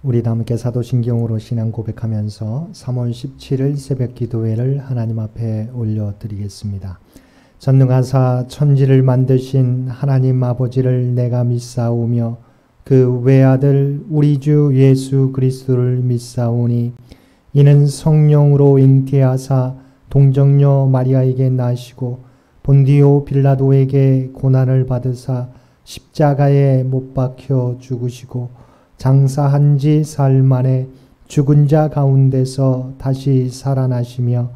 우리 다 함께 사도신경으로 신앙 고백하면서 3월 17일 새벽 기도회를 하나님 앞에 올려드리겠습니다. 전능하사 천지를 만드신 하나님 아버지를 내가 믿사오며 그 외아들 우리 주 예수 그리스도를 믿사오니 이는 성령으로 잉태하사 동정녀 마리아에게 나시고 본디오 빌라도에게 고난을 받으사 십자가에 못 박혀 죽으시고 장사한 지 사흘 만에 죽은 자 가운데서 다시 살아나시며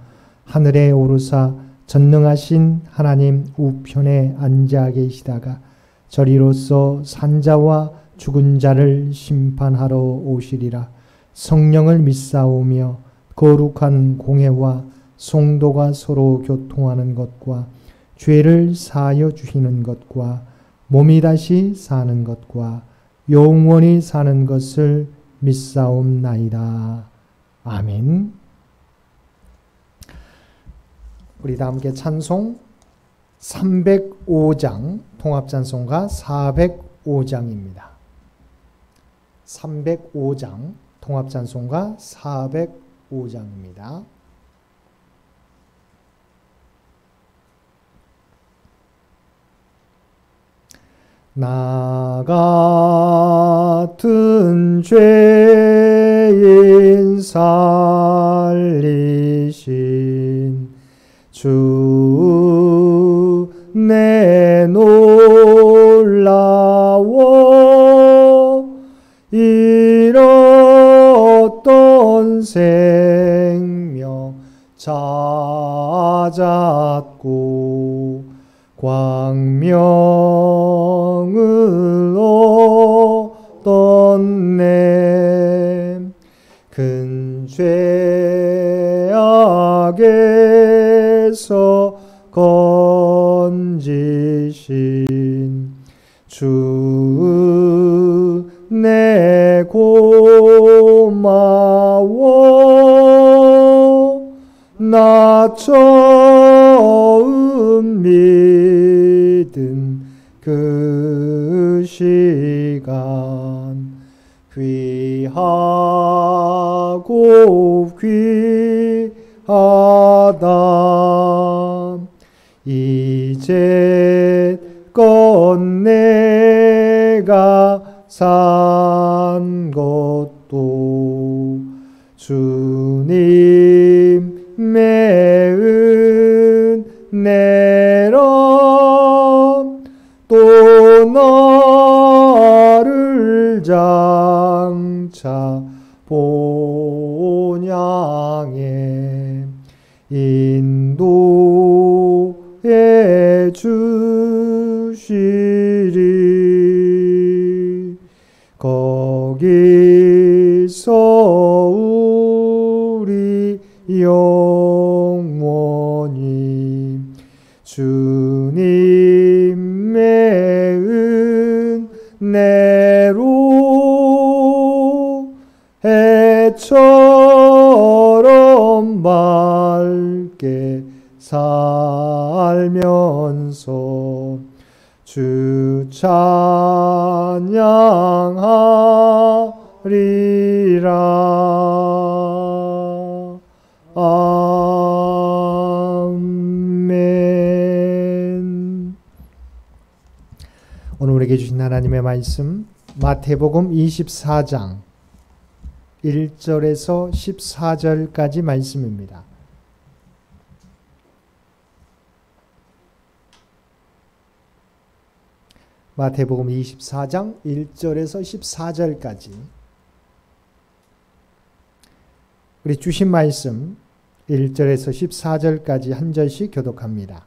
하늘에 오르사 전능하신 하나님 우편에 앉아 계시다가 저리로서 산자와 죽은 자를 심판하러 오시리라. 성령을 믿사오며 거룩한 공회와 성도가 서로 교통하는 것과 죄를 사하여 주시는 것과 몸이 다시 사는 것과 영원히 사는 것을 믿사옵나이다. 아멘. 우리 다 함께 찬송 305장, 통합찬송가 405장입니다. 305장, 통합찬송가 405장입니다. 나 같은 죄인 살리신 주 내 놀라워 잃었던 생명 찾았고 광명을 얻었네. 근 죄악에서 건지신 주 내 고마워. 나 처음 믿은 그 시간 귀하고 귀하다. 이제껏 내가 산 것도 주님의 은혜라. 또 나를 장차 본향에 인도해 주시리. 거기서 우리 영원히 주님의 은혜로 해처럼 밝게 살면서 주 찬양하리라. 아멘. 오늘 우리에게 주신 하나님의 말씀 마태복음 24장 1절에서 14절까지 말씀입니다. 마태복음 24장 1절에서 14절까지 우리 주신 말씀 1절에서 14절까지 한 절씩 교독합니다.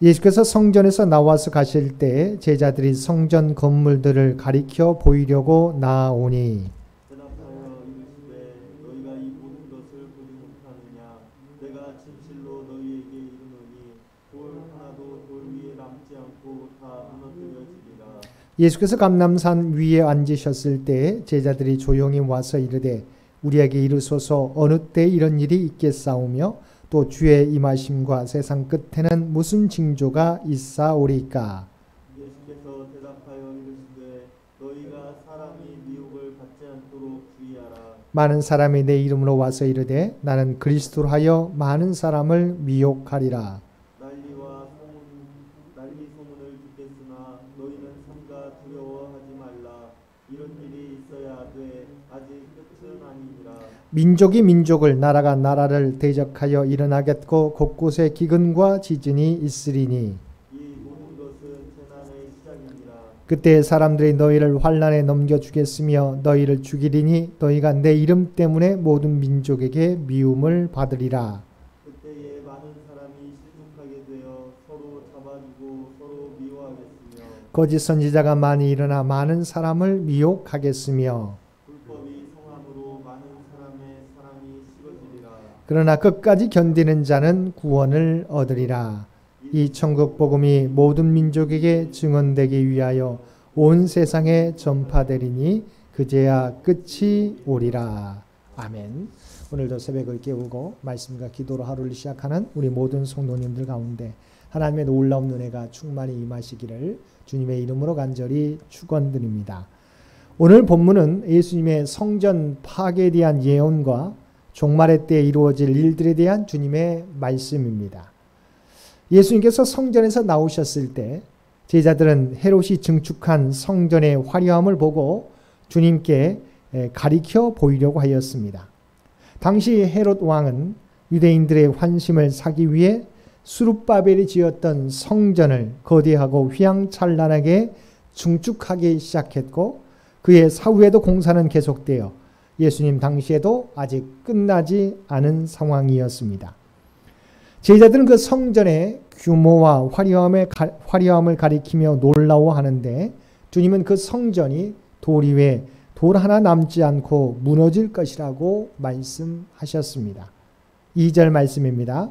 예수께서 성전에서 나와서 가실 때 제자들이 성전 건물들을 가리켜 보이려고 나아오니 대답하여 이르시되 너희가 이 모든 것을 보지 못하느냐. 내가 진실로 너희에게 이르노니 돌 하나도 돌 위에 남지 않고 다 무너뜨려지리라. 예수께서 감람산 위에 앉으셨을 때 제자들이 조용히 와서 이르되 우리에게 이르소서 어느 때 이런 일이 있겠사오며 또 주의 임하심과 세상 끝에는 무슨 징조가 있사오리까. 예수께서 대답하여 대답하여 이르시되 너희가 사람이 미혹을 받지 않도록 주의하라. 많은 사람이 내 이름으로 와서 이르되 나는 그리스도로 하여 많은 사람을 미혹하리라. 난리 소문을 듣겠으나 너희는 삼가 두려워하지 말라. 이런 일이 있어야 돼. 아직 끝은 아니니라. 민족이 민족을 나라가 나라를 대적하여 일어나겠고 곳곳에 기근과 지진이 있으리니 이 모든 것은 재난의 시작이니라. 그때 사람들이 너희를 환난에 넘겨주겠으며 너희를 죽이리니 너희가 내 이름 때문에 모든 민족에게 미움을 받으리라. 그때에 많은 사람이 실족하게 되어 서로 잡아주고 서로 미워하겠으며 거짓 선지자가 많이 일어나 많은 사람을 미혹하겠으며 불법이 성함으로 많은 사람의 사랑이 식어지리라. 그러나 끝까지 견디는 자는 구원을 얻으리라. 이 천국 복음이 모든 민족에게 증언되기 위하여 온 세상에 전파되리니 그제야 끝이 오리라. 아멘. 오늘도 새벽을 깨우고 말씀과 기도로 하루를 시작하는 우리 모든 성도님들 가운데 하나님의 놀라운 은혜가 충만히 임하시기를 주님의 이름으로 간절히 축원드립니다. 오늘 본문은 예수님의 성전 파괴에 대한 예언과 종말의 때에 이루어질 일들에 대한 주님의 말씀입니다. 예수님께서 성전에서 나오셨을 때 제자들은 헤롯이 증축한 성전의 화려함을 보고 주님께 가리켜 보이려고 하였습니다. 당시 헤롯 왕은 유대인들의 환심을 사기 위해 수룹바벨이 지었던 성전을 거대하고 휘황찬란하게 증축하기 시작했고 그의 사후에도 공사는 계속되어 예수님 당시에도 아직 끝나지 않은 상황이었습니다. 제자들은 그 성전의 규모와 화려함을 가리키며 놀라워하는데 주님은 그 성전이 돌 위에 돌 하나 남지 않고 무너질 것이라고 말씀하셨습니다. 2절 말씀입니다.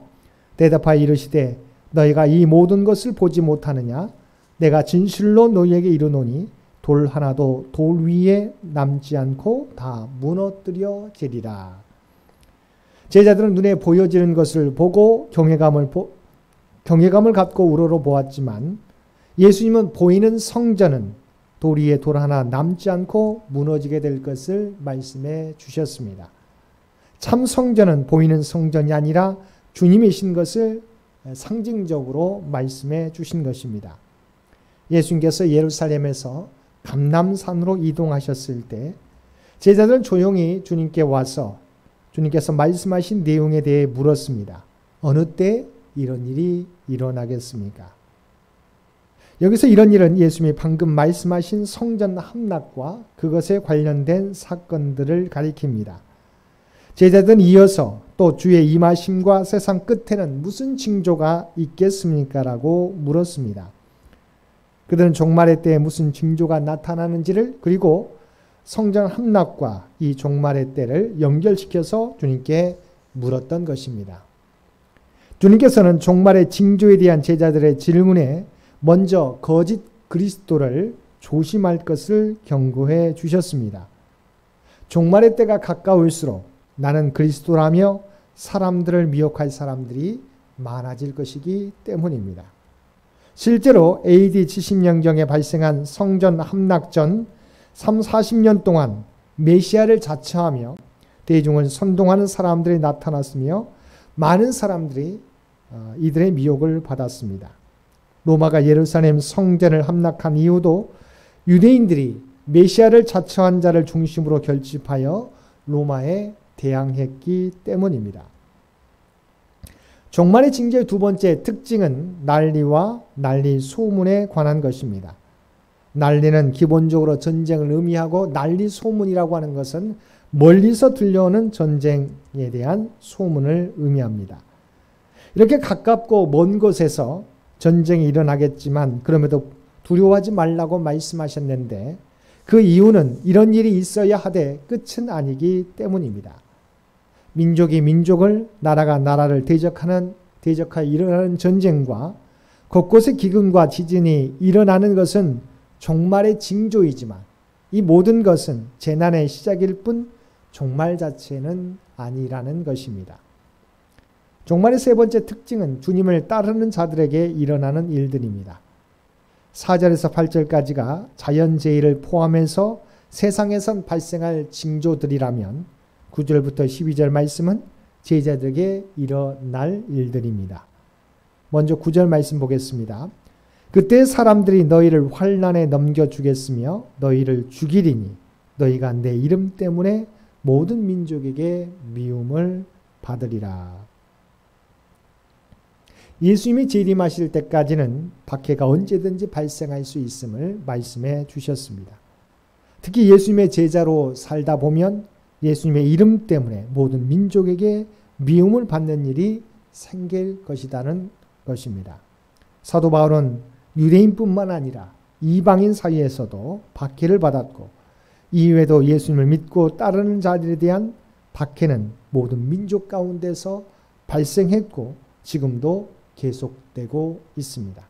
대답하여 이르시되 너희가 이 모든 것을 보지 못하느냐? 내가 진실로 너희에게 이르노니 돌 하나도 돌 위에 남지 않고 다 무너뜨려지리라. 제자들은 눈에 보여지는 것을 보고 경외감을 갖고 우러러보았지만 예수님은 보이는 성전은 돌 위에 돌 하나 남지 않고 무너지게 될 것을 말씀해 주셨습니다. 참 성전은 보이는 성전이 아니라 주님이신 것을 상징적으로 말씀해 주신 것입니다. 예수님께서 예루살렘에서 감람산으로 이동하셨을 때 제자들은 조용히 주님께 와서 주님께서 말씀하신 내용에 대해 물었습니다. 어느 때 이런 일이 일어나겠습니까? 여기서 이런 일은 예수님이 방금 말씀하신 성전 함락과 그것에 관련된 사건들을 가리킵니다. 제자들은 이어서 또 주의 임하심과 세상 끝에는 무슨 징조가 있겠습니까? 라고 물었습니다. 그들은 종말의 때에 무슨 징조가 나타나는지를 그리고 성전 함락과 이 종말의 때를 연결시켜서 주님께 물었던 것입니다. 주님께서는 종말의 징조에 대한 제자들의 질문에 먼저 거짓 그리스도를 조심할 것을 경고해 주셨습니다. 종말의 때가 가까울수록 나는 그리스도라며 사람들을 미혹할 사람들이 많아질 것이기 때문입니다. 실제로 AD 70년경에 발생한 성전 함락 전 30-40년 동안 메시아를 자처하며 대중을 선동하는 사람들이 나타났으며 많은 사람들이 이들의 미혹을 받았습니다. 로마가 예루살렘 성전을 함락한 이유도 유대인들이 메시아를 자처한 자를 중심으로 결집하여 로마에 대항했기 때문입니다. 종말의 징조의 두 번째 특징은 난리와 난리 소문에 관한 것입니다. 난리는 기본적으로 전쟁을 의미하고 난리 소문이라고 하는 것은 멀리서 들려오는 전쟁에 대한 소문을 의미합니다. 이렇게 가깝고 먼 곳에서 전쟁이 일어나겠지만 그럼에도 두려워하지 말라고 말씀하셨는데 그 이유는 이런 일이 있어야 하되 끝은 아니기 때문입니다. 민족이 민족을 나라가 나라를 대적하여 일어나는 전쟁과 곳곳에 기근과 지진이 일어나는 것은 종말의 징조이지만 이 모든 것은 재난의 시작일 뿐 종말 자체는 아니라는 것입니다. 종말의 세 번째 특징은 주님을 따르는 자들에게 일어나는 일들입니다. 4절에서 8절까지가 자연재해를 포함해서 세상에선 발생할 징조들이라면 9절부터 12절 말씀은 제자들에게 일어날 일들입니다. 먼저 9절 말씀 보겠습니다. 그때 사람들이 너희를 환난에 넘겨주겠으며 너희를 죽이리니 너희가 내 이름 때문에 모든 민족에게 미움을 받으리라. 예수님이 재림하실 때까지는 박해가 언제든지 발생할 수 있음을 말씀해 주셨습니다. 특히 예수님의 제자로 살다 보면 예수님의 이름 때문에 모든 민족에게 미움을 받는 일이 생길 것이라는 것입니다. 사도 바울은 유대인뿐만 아니라 이방인 사이에서도 박해를 받았고 이외에도 예수님을 믿고 따르는 자들에 대한 박해는 모든 민족 가운데서 발생했고 지금도 계속되고 있습니다.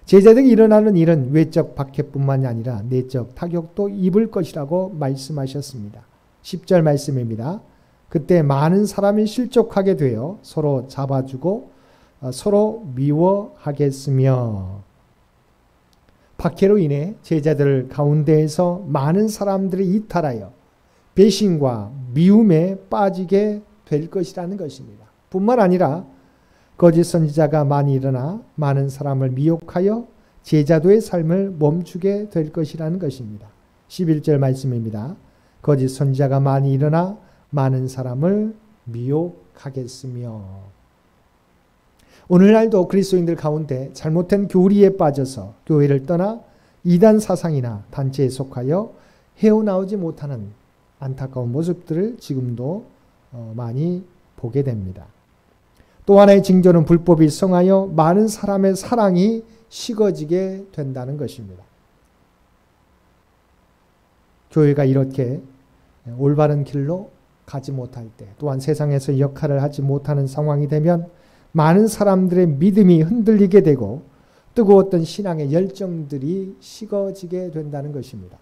제자들이 일어나는 일은 외적 박해뿐만이 아니라 내적 타격도 입을 것이라고 말씀하셨습니다. 10절 말씀입니다. 그때 많은 사람이 실족하게 되어 서로 잡아주고 서로 미워하겠으며 박해로 인해 제자들 가운데에서 많은 사람들이 이탈하여 배신과 미움에 빠지게 될 것이라는 것입니다. 뿐만 아니라 거짓 선지자가 많이 일어나 많은 사람을 미혹하여 제자도의 삶을 멈추게 될 것이라는 것입니다. 11절 말씀입니다. 거짓 선지자가 많이 일어나 많은 사람을 미혹하겠으며 오늘날도 그리스도인들 가운데 잘못된 교리에 빠져서 교회를 떠나 이단 사상이나 단체에 속하여 헤어나오지 못하는 안타까운 모습들을 지금도 많이 보게 됩니다. 또 하나의 징조는 불법이 성하여 많은 사람의 사랑이 식어지게 된다는 것입니다. 교회가 이렇게 올바른 길로 가지 못할 때 또한 세상에서 역할을 하지 못하는 상황이 되면 많은 사람들의 믿음이 흔들리게 되고 뜨거웠던 신앙의 열정들이 식어지게 된다는 것입니다.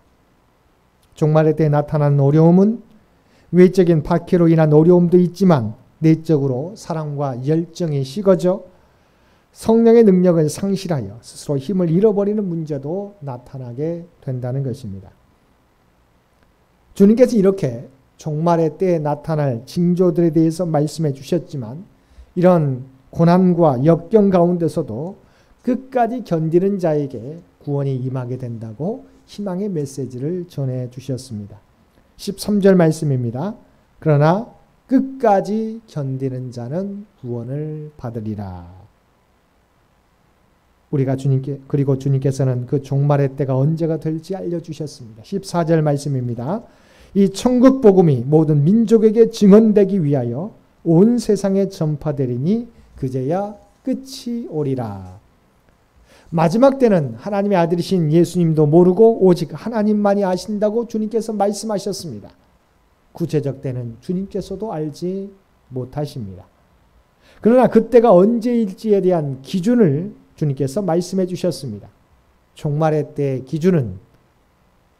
종말의 때에 나타나는 어려움은 외적인 박해로 인한 어려움도 있지만 내적으로 사랑과 열정이 식어져 성령의 능력을 상실하여 스스로 힘을 잃어버리는 문제도 나타나게 된다는 것입니다. 주님께서 이렇게 종말의 때에 나타날 징조들에 대해서 말씀해 주셨지만 이런 고난과 역경 가운데서도 끝까지 견디는 자에게 구원이 임하게 된다고 희망의 메시지를 전해 주셨습니다. 13절 말씀입니다. 그러나 끝까지 견디는 자는 구원을 받으리라. 그리고 주님께서는 그 종말의 때가 언제가 될지 알려주셨습니다. 14절 말씀입니다. 이 천국 복음이 모든 민족에게 증언되기 위하여 온 세상에 전파되리니 그제야 끝이 오리라. 마지막 때는 하나님의 아들이신 예수님도 모르고 오직 하나님만이 아신다고 주님께서 말씀하셨습니다. 구체적 때는 주님께서도 알지 못하십니다. 그러나 그때가 언제일지에 대한 기준을 주님께서 말씀해 주셨습니다. 종말의 때의 기준은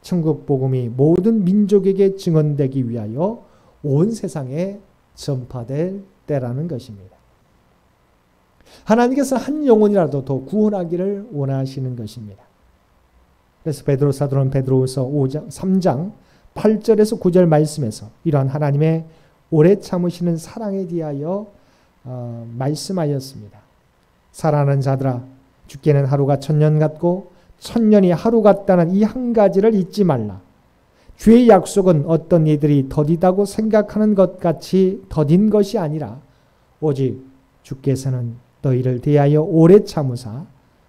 천국 복음이 모든 민족에게 증언되기 위하여 온 세상에 전파될 때라는 것입니다. 하나님께서 한 영혼이라도 더 구원하기를 원하시는 것입니다. 그래서 베드로 사도는 베드로후서 3장 8절에서 9절 말씀에서 이러한 하나님의 오래 참으시는 사랑에 대하여 말씀하였습니다. 사랑하는 자들아 죽게는 하루가 천년 같고 천년이 하루 같다는 이 한 가지를 잊지 말라. 주의 약속은 어떤 이들이 더디다고 생각하는 것 같이 더딘 것이 아니라 오직 주께서는 너희를 대하여 오래 참으사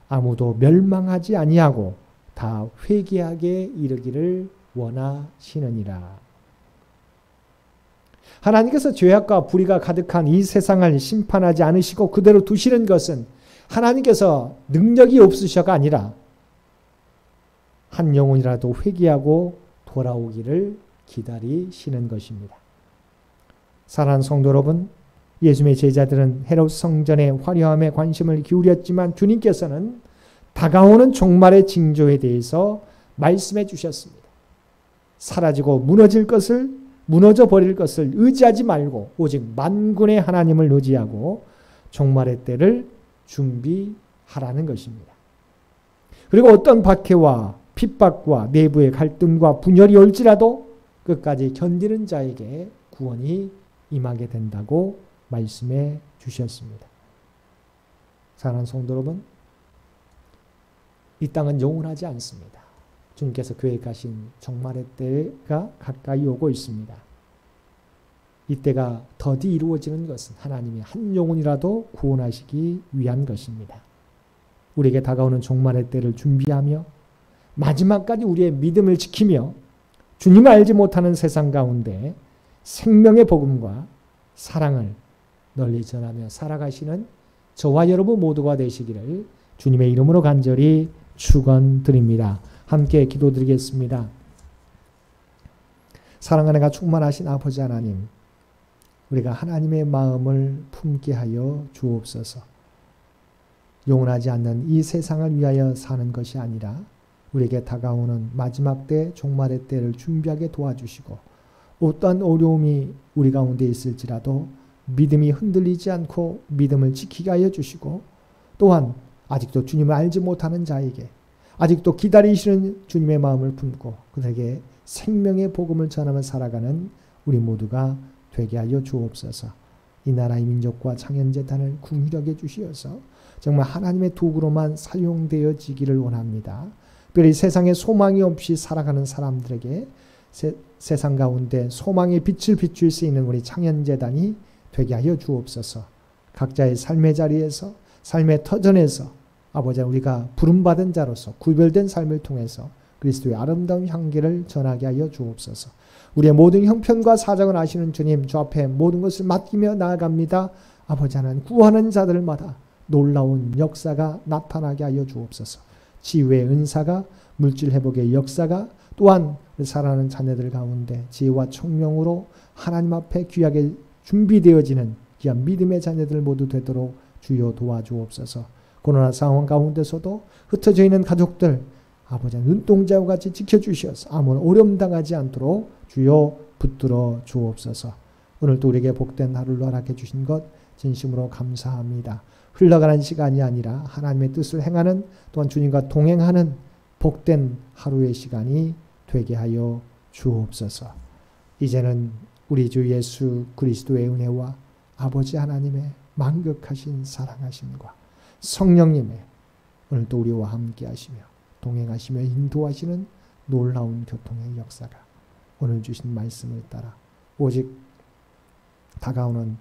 아무도 멸망하지 아니하고 다 회개하게 이르기를 원하시느니라. 하나님께서 죄악과 불의가 가득한 이 세상을 심판하지 않으시고 그대로 두시는 것은 하나님께서 능력이 없으셔가 아니라 한 영혼이라도 회개하고 돌아오기를 기다리시는 것입니다. 사랑하는 성도 여러분, 예수님의 제자들은 헤롯 성전의 화려함에 관심을 기울였지만 주님께서는 다가오는 종말의 징조에 대해서 말씀해 주셨습니다. 사라지고 무너져 버릴 것을 의지하지 말고 오직 만군의 하나님을 의지하고 종말의 때를 준비하라는 것입니다. 그리고 어떤 박해와 핍박과 내부의 갈등과 분열이 올지라도 끝까지 견디는 자에게 구원이 임하게 된다고 말씀해 주셨습니다. 사랑하는 성도 여러분, 이 땅은 영원하지 않습니다. 주님께서 계획하신 종말의 때가 가까이 오고 있습니다. 이때가 더디 이루어지는 것은 하나님이 한 영혼이라도 구원하시기 위한 것입니다. 우리에게 다가오는 종말의 때를 준비하며 마지막까지 우리의 믿음을 지키며 주님을 알지 못하는 세상 가운데 생명의 복음과 사랑을 널리 전하며 살아가시는 저와 여러분 모두가 되시기를 주님의 이름으로 간절히 축원드립니다. 함께 기도드리겠습니다. 사랑하는 가 충만하신 아버지 하나님, 우리가 하나님의 마음을 품게 하여 주옵소서. 영원하지 않는 이 세상을 위하여 사는 것이 아니라 우리에게 다가오는 마지막 때 종말의 때를 준비하게 도와주시고 어떠한 어려움이 우리 가운데 있을지라도 믿음이 흔들리지 않고 믿음을 지키게 하여 주시고 또한 아직도 주님을 알지 못하는 자에게 아직도 기다리시는 주님의 마음을 품고 그들에게 생명의 복음을 전하며 살아가는 우리 모두가 되게 하여 주옵소서. 이 나라의 민족과 창현재단을 긍휼하게 주시어서 정말 하나님의 도구로만 사용되어지기를 원합니다. 특별히 세상에 소망이 없이 살아가는 사람들에게 세상 가운데 소망의 빛을 비출 수 있는 우리 창현재단이 되게 하여 주옵소서. 각자의 삶의 자리에서 삶의 터전에서 아버지 우리가 부름받은 자로서 구별된 삶을 통해서 그리스도의 아름다운 향기를 전하게 하여 주옵소서. 우리의 모든 형편과 사정을 아시는 주님, 주 앞에 모든 것을 맡기며 나아갑니다. 아버지 하나님, 구하는 자들마다 놀라운 역사가 나타나게 하여 주옵소서. 치유의 은사가, 물질 회복의 역사가, 또한 사랑하는 자녀들 가운데 지혜와 총명으로 하나님 앞에 귀하게 준비되어지는 귀한 믿음의 자녀들 모두 되도록 주여 도와주옵소서. 코로나 상황 가운데서도 흩어져 있는 가족들 아버지 눈동자와 같이 지켜주셔서 아무런 어려움 당하지 않도록 주여 붙들어 주옵소서. 오늘도 우리에게 복된 하루를 허락해 주신 것 진심으로 감사합니다. 흘러가는 시간이 아니라 하나님의 뜻을 행하는 또한 주님과 동행하는 복된 하루의 시간이 되게 하여 주옵소서. 이제는 우리 주 예수 그리스도의 은혜와 아버지 하나님의 만극하신 사랑하심과 성령님의 오늘도 우리와 함께 하시며 동행하시며 인도하시는 놀라운 교통의 역사가 오늘 주신 말씀을 따라 오직 다가오는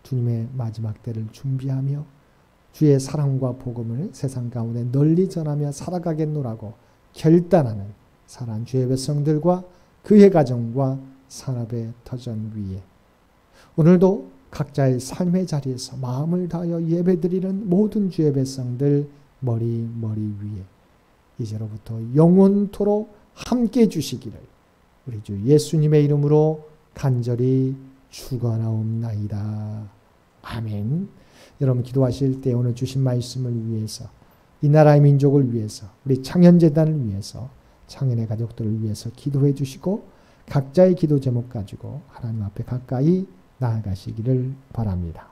주님의 마지막 때를 준비하며 주의 사랑과 복음을 세상 가운데 널리 전하며 살아가겠노라고 결단하는 사랑하는 주의 백성들과 그의 가정과 산업의 터전 위에 오늘도 각자의 삶의 자리에서 마음을 다하여 예배드리는 모든 주의 백성들 머리 위에 이제로부터 영원토록 함께 해주시기를 우리 주 예수님의 이름으로 간절히 축원하옵나이다. 아멘. 여러분 기도하실 때 오늘 주신 말씀을 위해서 이 나라의 민족을 위해서 우리 창현재단을 위해서 창현의 가족들을 위해서 기도해 주시고 각자의 기도 제목 가지고 하나님 앞에 가까이 나아가시기를 바랍니다.